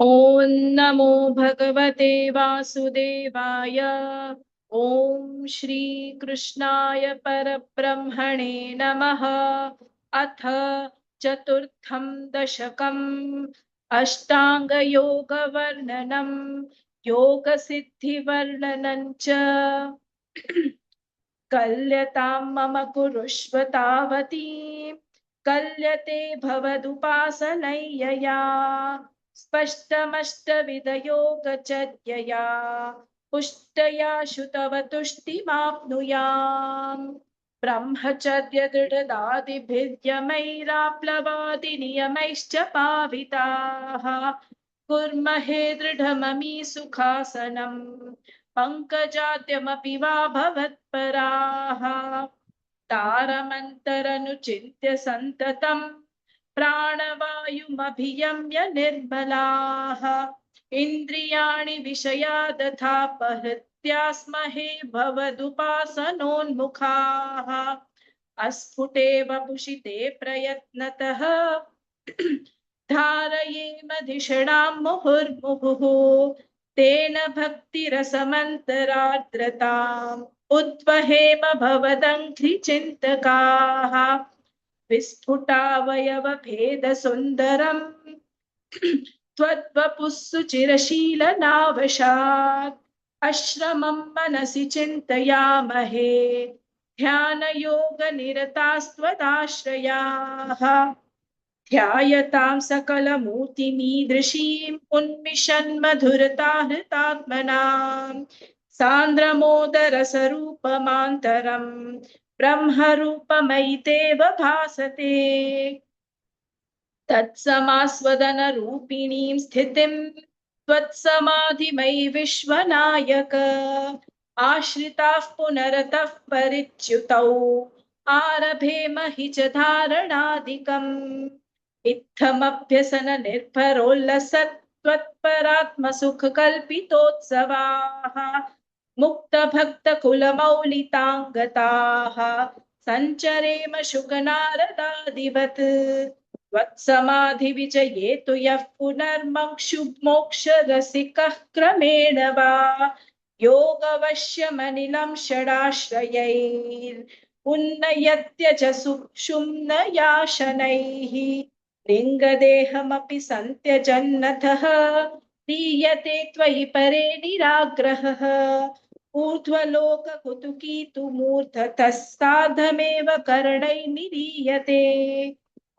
ॐ नमो भगवते वासुदेवाय। ॐ श्रीकृष्णाय परब्रह्मणे नमः। अथ चतुर्थं दशकम् अष्टाङ्गयोगवर्णनम् योगसिद्धिवर्णनं च। कल्यतां मम कुरुष्व तावतीं कल्यते भवदुपासनय्यया स्पष्टमष्टविधयोगचर्यया पुष्टया श्रुतव तुष्टिमाप्नुयाम्। ब्रह्मचर्य दृढदादिभिर्यमैराप्लवादि नियमैश्च पाविताः कुर्महे दृढममी सुखासनम् पङ्कजाद्यमपि वा भवत्पराः तारमन्तरनुचिन्त्य सन्ततम् प्राणवायुमभियम्य निर्मलाः इन्द्रियाणि विषयादथापहृत्यास्महे भवदुपासनोन्मुखाः अस्फुटे वपुषिते प्रयत्नतः धारयेमधिषणां मुहुर्मुहुः तेन भक्तिरसमन्तरार्द्रताम् उद्वहेम भवदङ्घ्रिचिन्तकाः विस्फुटावयवभेदसुन्दरम् त्वद्वपुः सुचिरशीलनावशात् अश्रमं मनसि चिन्तयामहे ध्यानयोगनिरतास्त्वदाश्रयाः ध्यायतां सकलमूर्तिमीदृशीम् उन्मिषन्मधुरताहृतात्मनाम् सान्द्रमोदरसरूपमान्तरम् ब्रह्मरूपमयितेव भासते तत्समास्वदनरूपिणीं स्थितिं त्वत्समाधिमयि विश्वनायक आश्रिताः पुनरतः परिच्युतौ आरभेम हि च धारणादिकम् इत्थमभ्यसन निर्भरोल्लसत्त्वत्परात्मसुखकल्पितोत्सवाः मुक्तभक्तकुलमौलिताङ्गताः सञ्चरेम शुकनारदादिवत् त्वत्समाधिविजयेतु यः पुनर्मोक्षरसिकः क्रमेण वा योगवश्यमनिलं षडाश्रयैर् उन्नयत्यजसुषुम्नयाशनैः लिङ्गदेहमपि सन्त्यजन्नतः लीयते त्वयि परे निराग्रहः ऊर्ध्वलोककुतुकी तु मूर्धतः साधमेव कर्णैर्निरीयते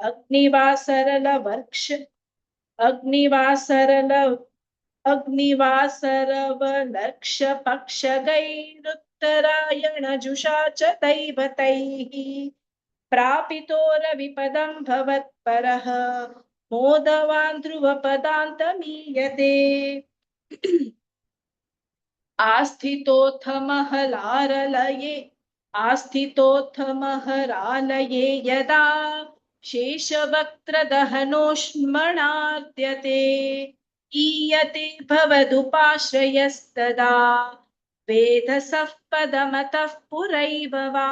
अग्निवासरवलक्षपक्षगैरुत्तरायणजुषा च दैवतैः प्रापितोरविपदं भवत्परः मोदवान् ध्रुवपदान्तमीयते आस्थितोऽथ महरालये यदा शेषवक्त्रदहनोष्मणाद्यते ईयते भवदुपाश्रयस्तदा वेधसः पदमतः पुरैव वा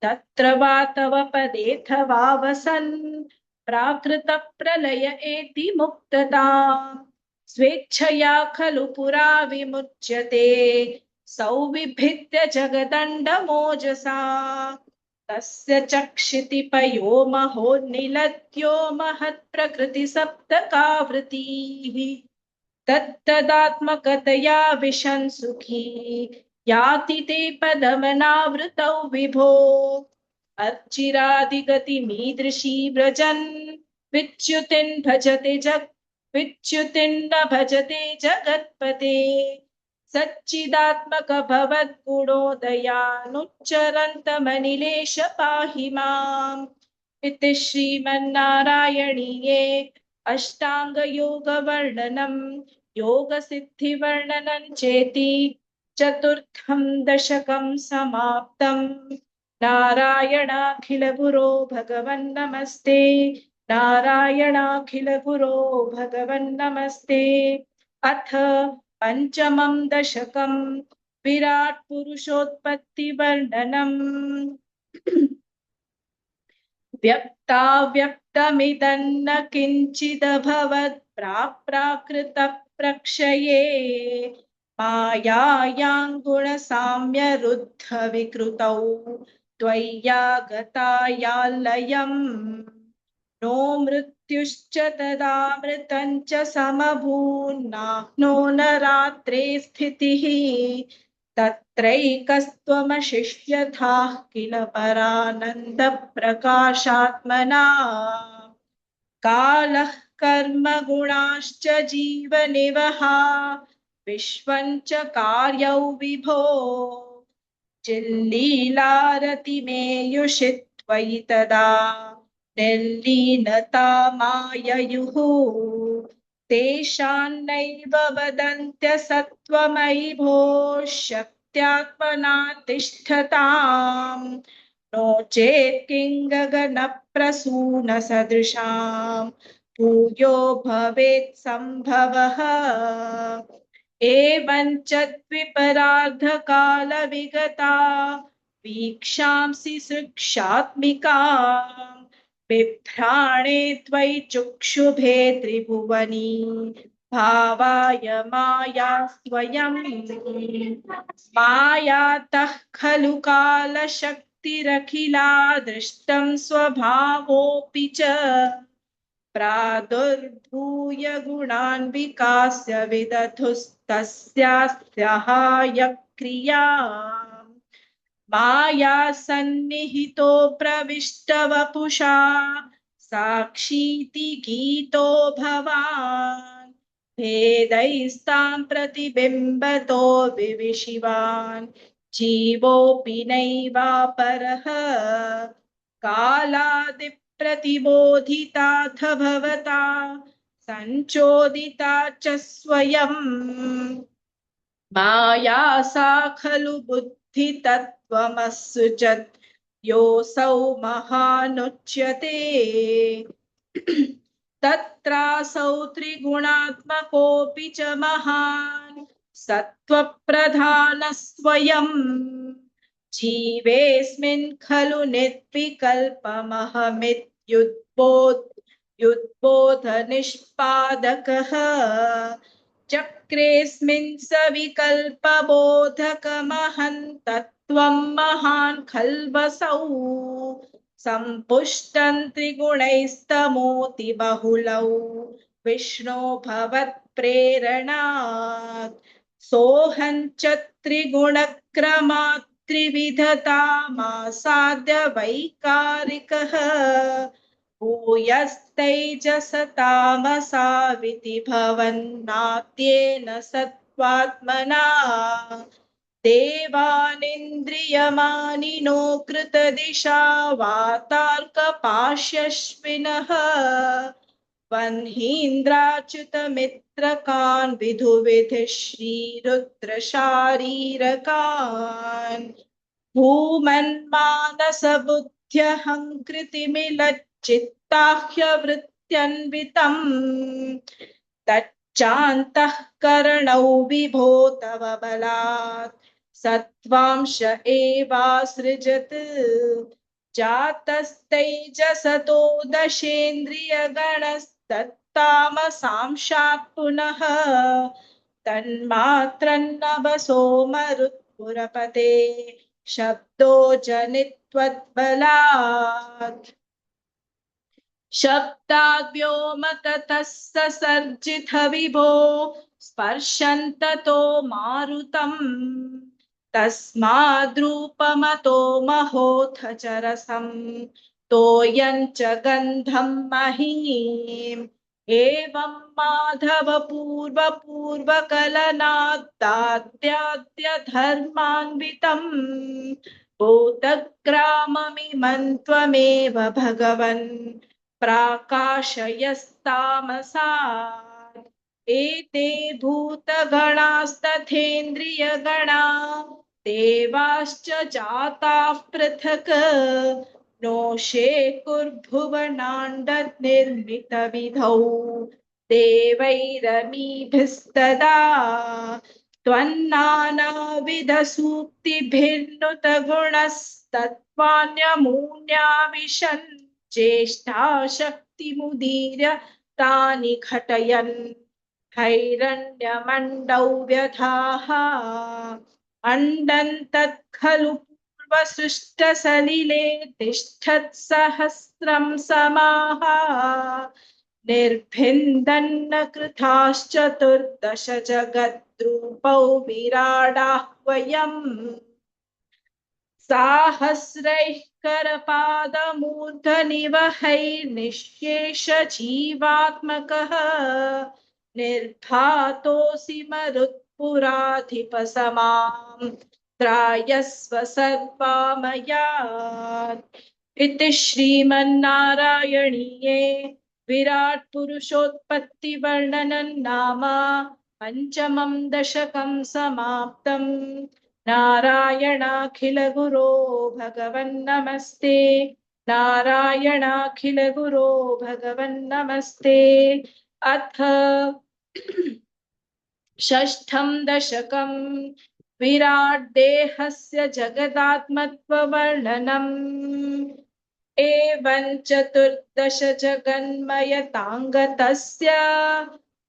तत्र वा तव पदेऽथवा वसन् प्राकृतप्रलय एति मुक्तताम् स्वेच्छया खलु पुरा विमुच्यते सौविभिद्य जगदण्डमोजसा तस्य चक्षितिपयो महोन्निलद्यो महत्प्रकृतिसप्तकावृतीः तत्तदात्मकतया विशन् सुखी याति ते पदमनावृतौ विभो अर्चिरादिगतिमीदृशी व्रजन् विच्युतिन् विच्युतिन्न भजते जगत्पते सच्चिदात्मक भवद्गुणोदयानुच्चरन्तमनिलेश पाहि माम् इति श्रीमन्नारायणीये अष्टाङ्गयोगवर्णनं योगसिद्धिवर्णनं चेति चतुर्थं दशकं समाप्तम्। नारायणाखिलगुरो भगवन्नमस्ते नारायणाखिलगुरो भगवन्नमस्ते। अथ पंचमं दशकं विराट पुरुषोत्पत्तिवर्णनम् व्यक्ताव्यक्त तमिदन्न किञ्चिदभवत् प्राकृतप्रक्षये मायायां गुणसाम्यरुद्धविकृतौ त्वय्यागतायालयम् नो मृत्युश्च तदामृतं च समभून्नाह्नो न रात्रे स्थितिः तत्रैकस्त्वमशिष्यथाः किल परानन्दप्रकाशात्मना कालः कर्म गुणाश्च जीवनिवहा विश्वं च कार्यौ विभो चिल्लीलारतिमेयुषि त्वयि तदा निर्लीनता माययुः तेषान्नैव वदन्त्यसत्त्वमयि भो शक्त्यात्मना तिष्ठताम् नो चेत् किं गगनप्रसूनसदृशां भूयो भवेत् सम्भवः एवञ्च द्विपरार्धकालविगता वीक्षांसि सृक्षात्मिका बिभ्राणे त्वयि चुक्षुभे त्रिभुवनी भावाय माया स्वयं मायातः खलु कालशक्तिरखिला दृष्टं स्वभावोऽपि च प्रादुर्भूय गुणान् विकास्य विदधुस्तस्यास्यहाय क्रिया माया सन्निहितो प्रविष्टवपुषा साक्षीति गीतो भवान् भेदैस्तां प्रतिबिम्बतो विविशिवान् जीवोऽपि नैवापरः कालादिप्रतिबोधिताथ भवता सञ्चोदिता च स्वयं माया सा खलु बुद्धितत्त्वमसृजत् योऽसौ महानुच्यते तत्रासौ त्रिगुणात्मकोऽपि च महान् सत्त्वप्रधानः स्वयं जीवेऽस्मिन् खलु निर्विकल्पमहमित्युद्बोधनिष्पादकः चक्रेऽस्मिन् सविकल्पबोधकमहन्तत्त्वं महान् खल्वसौ सम्पुष्टं त्रिगुणैस्तमोति बहुलौ विष्णो भवत्प्रेरणात् सोऽहं च त्रिगुणक्रमात् त्रिविधतामासाद्य वैकारिकः भूयस्तैजसतामसाविति भवन्नाद्येन सत्त्वात्मना देवानिन्द्रियमानिनो कृतदिशा वातार्कपाश्यश्विनः वह्नीन्द्राच्युतमित्रकान् विधुविधिः श्रीरुद्रशारीरकान् भूमन्मानसबुद्ध्यहङ्कृतिमिलच्चित्ताह्यवृत्त्यन्वितम् तच्चान्तःकरणौ विभो तव बलात् सत्त्वांश एवासृजत् जातस्तैजसतो दशेन्द्रियगणस्तत्तामसांशात् पुनः तन्मात्रन्नवसो मरुत्पुरपते शब्दो जनित्वद्बलात् शब्दाद्व्योमततः ससर्जित विभो स्पर्शन्ततो मारुतम् तस्माद्रूपमतो महोऽथ च रसम् तोयं च गन्धं महीम् एवं माधव पूर्वपूर्वकलनाद्दाद्याद्यधर्मान्वितम् भूतग्राममिमं त्वमेव भगवन् प्राकाशयस्तामसात् एते भूतगणास्तथेन्द्रियगणा देवाश्च जाताः पृथक् नोषेकुर्भुवनाण्डनिर्मितविधौ देवैरमीभिस्तदा त्वन्नानाविधसूक्तिभिर्नुत गुणस्तत्त्वान्यमून्याविशन् ज्येष्ठा शक्तिमुदीर्य तानि घटयन् हैरण्यमण्डौ व्यधाः अण्डं तत् खलु पूर्वसृष्टसलिले तिष्ठत्सहस्रं समाः निर्भिन्दन्न कृताश्चतुर्दश जगद्रूपौ विराडाः वयम् साहस्रैः करपादमूर्धनिवहैर्निःशेष जीवात्मकः निर्भातोऽसि मरुत्पुराधिपसमां त्रायस्व सर्वामयात् इति श्रीमन्नारायणीये विराट पुरुषोत्पत्ति वर्णनं नाम पंचमं दशकं समाप्तम् नारायणाखिल गुरो भगवन्नमस्ते नारायणाखिल गुरो भगवन्नमस्ते अथ षष्ठं दशकं विराट देहस्य जगदात्मत्ववर्णनम् एवं चतुर्दश जगन्मयताङ्गतस्य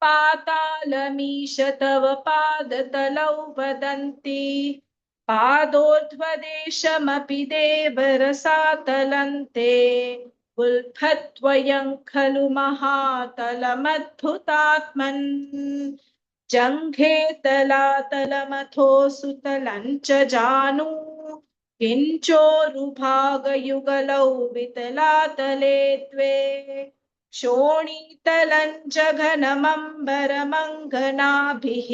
पातालमीश तव पादतलौ वदन्ति पादोर्ध्वदेशमपि देवरसातलन्ते उल्फत्वयं खलु महातलमद्भुतात्मन् जङ्घे तलातलमथो सुतलं च जानु किञ्चोरुभागयुगलौ वितलातले द्वे शोणीतलं जघनमम्बरमङ्गनाभिः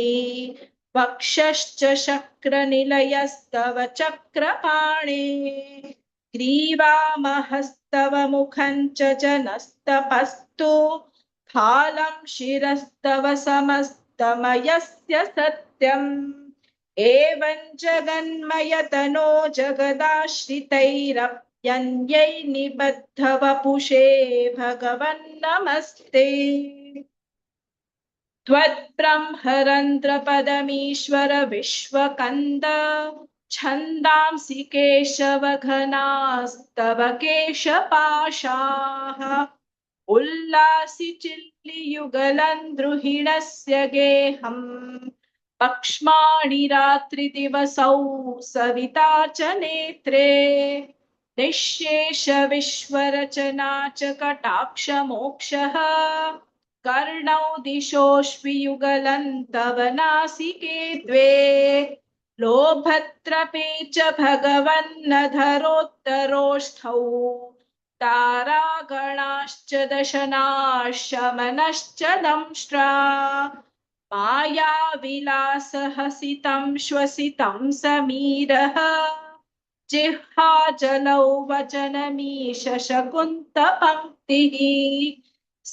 वक्षश्च शक्रनिलयस्तव चक्रपाणे ग्रीवामहस्तव मुखं च जनस्तपस्तु फालं शिरस्तव समस्तमयस्य सत्यम् एवं जगन्मयतनो जगदाश्रितैरप्यन्यै निबद्धवपुषे भगवन्नमस्ते त्वद्ब्रह्मरन्ध्रपदमीश्वर विश्वकन्द छन्दांसि केशवघनास्तव केशपाशाः उल्लासि चिल्लियुगलन्द्रुहिणस्य गेहम् पक्ष्माणि रात्रिदिवसौ सविता च नेत्रे निःशेष विश्वरचना च कटाक्षमोक्षः कर्णौ दिशोऽश्वियुगलन्तव नासिके द्वे लोभत्रपे च भगवन्नधरोत्तरोष्ठौ तारागणाश्च दशनाशमनश्च दंष्ट्रा मायाविलासहसितं श्वसितं समीरः जिह्वाजलौ वचनमीश शकुन्तपङ्क्तिः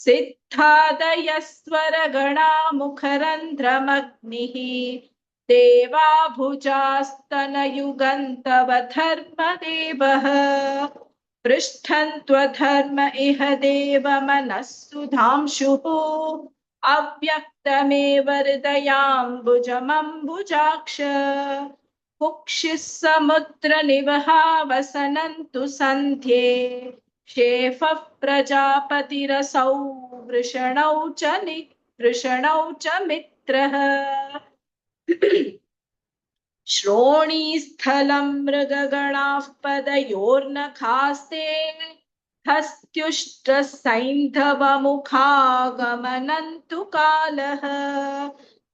सिद्धादयस्वरगणा मुखरन्ध्रमग्निः देवाभुजास्तनयुगन्तव धर्मदेवः पृष्ठन्त्वधर्म इह देवमनः सुधांशुः अव्यक्तमेव हृदयाम्बुजमम्बुजाक्ष कुक्षिः समुद्रनिवहावसनन्तु सन्ध्ये शेफः प्रजापतिरसौ वृषणौ च मित्रः श्रोणीस्थलं मृगगणाः पदयोर्नखास्ते हस्त्युष्ट्रसैन्धवमुखागमनन्तु कालः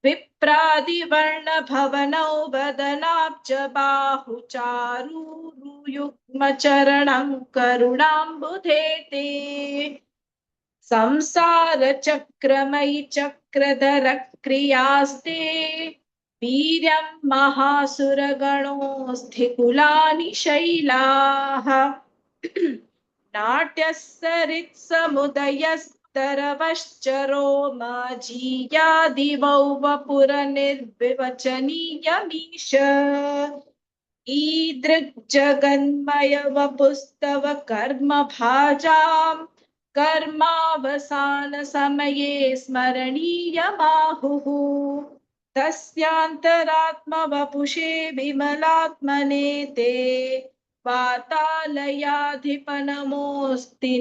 विप्रादिवर्णभवनौ वदनाब्ज बाहुचारुयुग्मचरणं करुणाम्बुधे ते संसारचक्रमयि चक्रधरक्रियास्ते वीर्यं महासुरगणोऽस्थिकुलानि शैलाः नाट्यसरित्समुदयस्तरवश्चरो माजीयादिवौ वपुरनिर्विवचनीयमीश ईदृग्जगन्मय वपुस्तव कर्मभाजां कर्मावसानसमये स्मरणीयमाहुः तस्यान्तरात्मवपुषे विमलात्मने ते वातालयाधिपनमोऽस्ति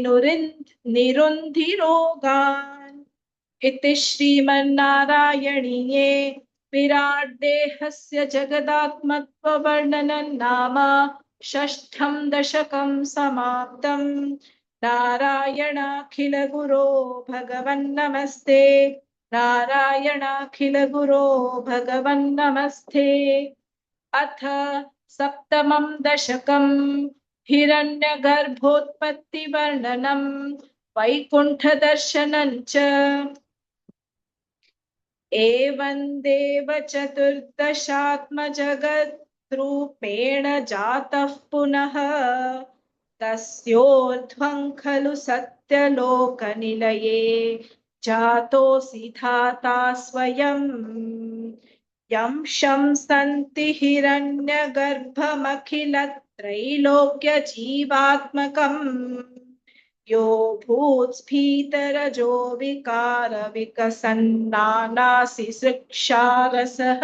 निरुन्धिरोगान्। इति श्रीमन्नारायणीये विराट्देहस्य जगदात्मत्ववर्णनं नाम षष्ठं दशकं समाप्तम्। नारायणाखिलगुरो भगवन्नमस्ते। नारायणाखिलगुरो भगवन्नमस्ते। अथ सप्तमं दशकम् हिरण्यगर्भोत्पत्तिवर्णनम् वैकुण्ठदर्शनं च। एवं देव चतुर्दशात्मजगद्रूपेण जातः पुनः तस्योर्ध्वं खलु सत्यलोकनिलये जातोऽसि धाता स्वयं। यं शंसन्ति हिरण्यगर्भमखिलत्रैलोक्यजीवात्मकम् यो भूत्स्फीतरजो विकार विकसन्नानासि सृक्षारसः।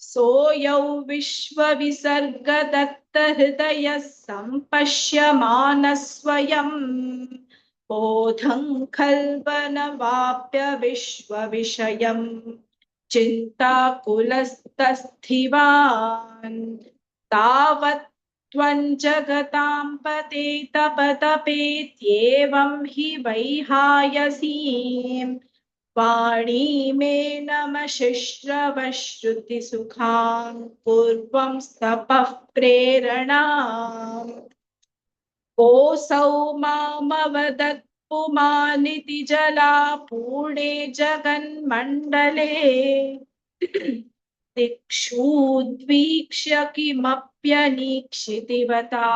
सोऽयौ विश्वविसर्गदत्तहृदयः सम्पश्यमानः स्वयं बोधं खल्वनवाप्य विश्वविषयं चिन्ताकुलस्तस्थिवान् तावत् त्वं जगतां पतेतपतपेत्येवं हि वैहायसीं वाणीमेन श्रुतिसुखां पूर्वं स्तपः प्रेरणाम्। कोऽसौ मामवदत् पुमानिति जलापूर्णे जगन्मण्डले दिक्षूद्वीक्ष्य किमप्यनीक्षितिवता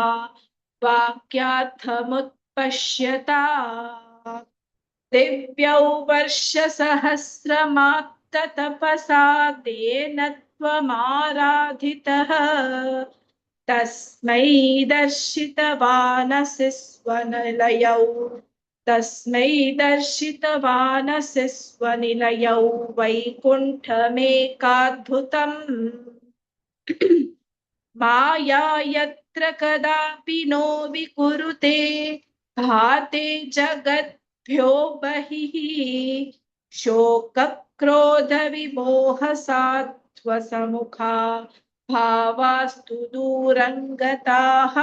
वाक्यार्थमुत्पश्यता दिव्यौ वर्षसहस्रमाप्ततपसा तेन त्वमाराधितः तस्मै दर्शितवानसि स्वनिलयौ तस्मै दर्शितवानसि स्वनिलयौ वैकुण्ठमेकाद्भुतम् माया यत्र कदापि नो विकुरुते भाते जगद्भ्यो बहिः शोकक्रोधविमोहसात्वसमुखा भावास्तु दूरङ्गताः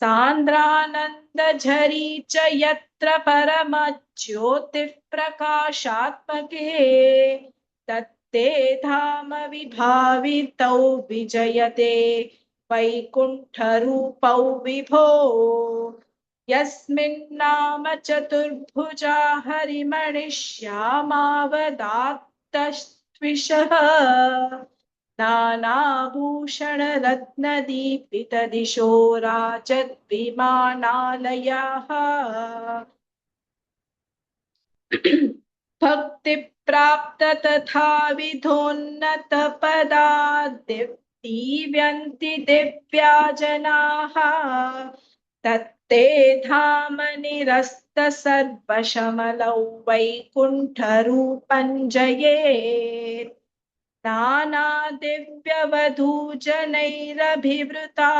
सान्द्रानन्दझरी च यत्र परमज्योतिः प्रकाशात्मके तत्ते धाम विभावितौ विजयते वैकुण्ठरूपौ विभो यस्मिन्नाम चतुर्भुजा हरिमणिश्यामावदात्तस्त्विषः नानाभूषणरत्नदीपितदिशो राजद्विमानालयाः भक्तिप्राप्त तथा विधोन्नतपदा दीव्यन्ति दिव्या जनाः तत्ते धाम निरस्त सर्वशमलौ वैकुण्ठरूपं जयेत् नाना दिव्यवधूजनैरभिवृता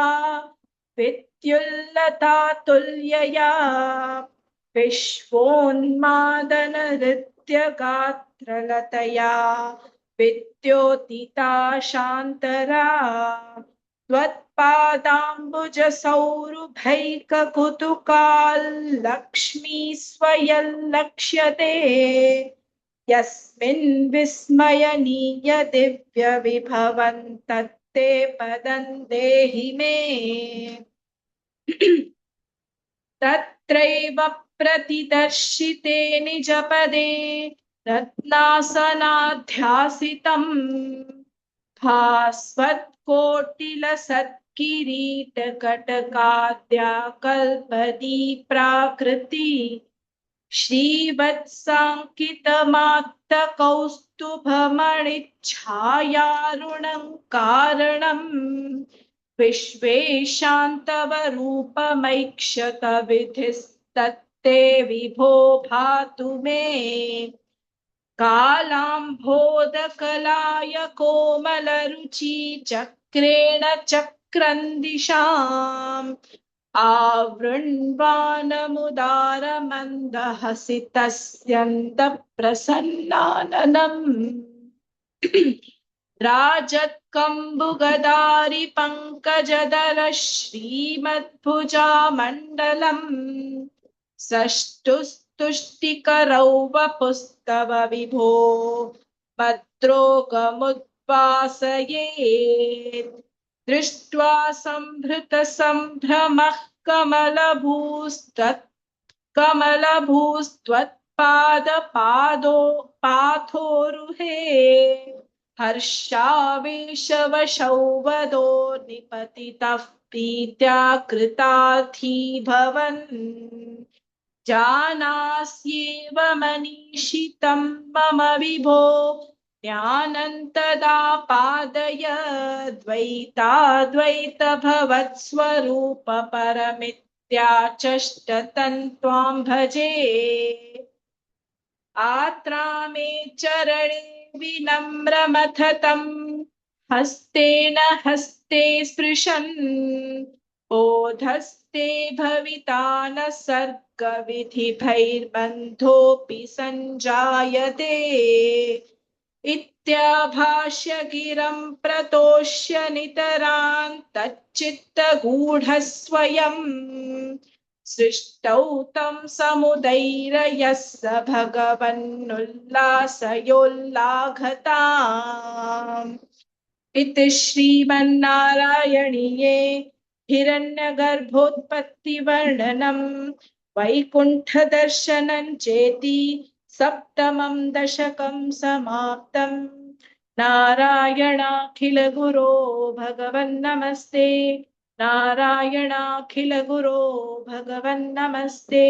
विद्युल्लता तुल्यया विश्वोन्मादननृत्यगात्रलतया विद्योतिता शान्तरा त्वत्पादाम्बुजसौरभैककुतुकाल्लक्ष्मी स्वयं लक्ष्यते यस्मिन् विस्मयनीय दिव्य विभवं तत्ते पदं देहि मे तत्रैव प्रतिदर्शिते निजपदे रत्नासनाध्यासितं भास्वत्कोटिलसत्किरीटकटकाद्याकल्पदीप्राकृति श्रीवत्साङ्कितमात्तकौस्तुभमणिच्छायारुणं कारणम् विश्वेशान्तवरूपमैक्षत विधिस्तत्ते विभो भातु मे कालाम्भोदकलाय कोमलरुचि चक्रेण चक्रन्दिशाम् आवृण्वानमुदारमन्दहसितस्यन्तप्रसन्नाननम् राजत्कम्बुगदारि पङ्कजदल श्रीमद्भुजामण्डलम् सष्टुस्तुष्टिकरौ वपुस्तव विभो भद्रोगमुद्वासयेत् दृष्ट्वा सम्भृतसम्भ्रमः पाथोरुहे हर्षावेशवशौ वदो निपतितः प्रीत्या कृतार्थीभवन् जानास्येव मनीषितं मम विभो ज्ञानन्तदा पादय द्वैताद्वैतभवत्स्वरूप परमित्याचष्टतं त्वां भजे आत्रामे चरणे विनम्रमथतं हस्तेन हस्ते स्पृशन् बोधस्ते भविता न सर्गविधिभैर्बन्धोऽपि सञ्जायते इत्याभाष्य गिरं प्रतोष्य नितरान् तच्चित्तगूढस्वयं सृष्टौ तं समुदैरयः स भगवन्नुल्लासयोल्लाघताम् इति श्रीमन्नारायणीये हिरण्यगर्भोत्पत्तिवर्णनं वैकुण्ठदर्शनं चेति सप्तमं दशकं समाप्तम् नारायणाखिलगुरो भगवन्नमस्ते नारायणाखिलगुरो भगवन्नमस्ते।